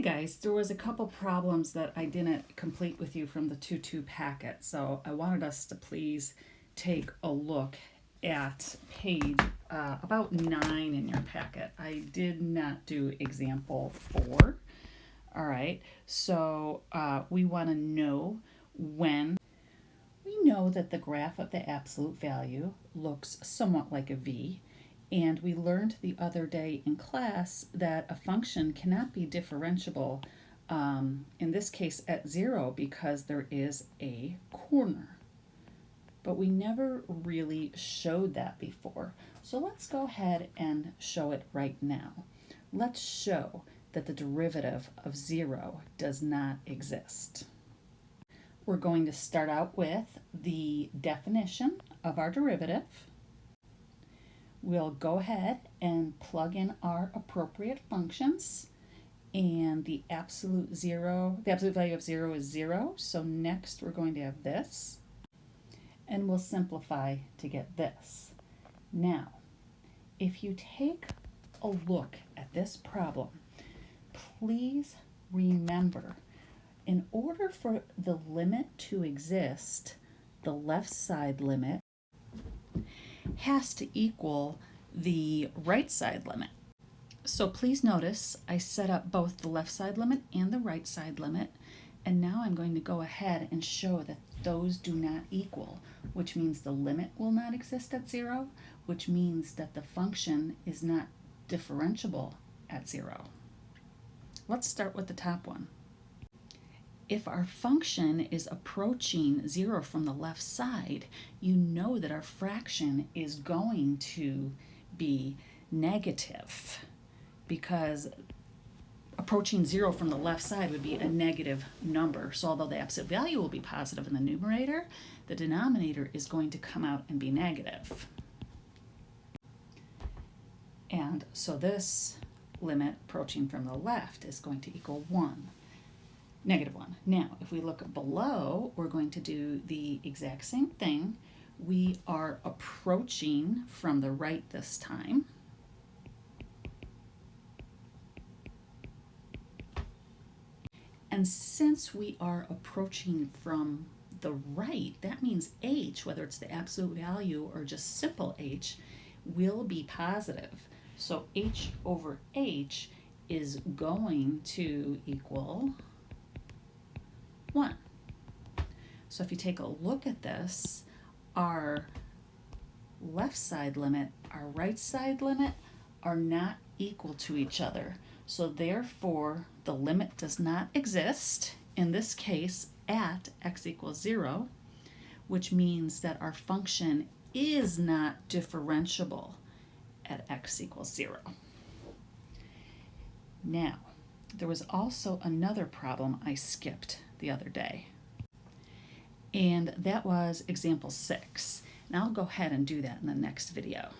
Hi guys, there was a couple problems that I didn't complete with you from the 2-2 packet, so I wanted us to please take a look at page about 9 in your packet. I did not do example 4. All right, so we want to know when we know that the graph of the absolute value looks somewhat like a V. And we learned the other day in class that a function cannot be differentiable, in this case at 0, because there is a corner. But we never really showed that before. So let's go ahead and show it right now. Let's show that the derivative of 0 does not exist. We're going to start out with the definition of our derivative. We'll go ahead and plug in our appropriate functions, and the absolute value of 0 is 0. So next we're going to have this, and we'll simplify to get this. Now, if you take a look at this problem, please remember, in order for the limit to exist, the left side limit has to equal the right side limit. So please notice I set up both the left side limit and the right side limit, and now I'm going to go ahead and show that those do not equal, which means the limit will not exist at 0, which means that the function is not differentiable at 0. Let's start with the top one. If our function is approaching 0 from the left side, you know that our fraction is going to be negative, because approaching 0 from the left side would be a negative number. So although the absolute value will be positive in the numerator, the denominator is going to come out and be negative. And so this limit approaching from the left is going to equal 1. Negative 1. Now, if we look below, we're going to do the exact same thing. We are approaching from the right this time. And since we are approaching from the right, that means h, whether it's the absolute value or just simple h, will be positive. So h over h is going to equal 1. So if you take a look at this, our left side limit, our right side limit are not equal to each other. So therefore, the limit does not exist, in this case, at x equals 0, which means that our function is not differentiable at x equals 0. Now, there was also another problem I skipped the other day, and that was example 6. And I'll go ahead and do that in the next video.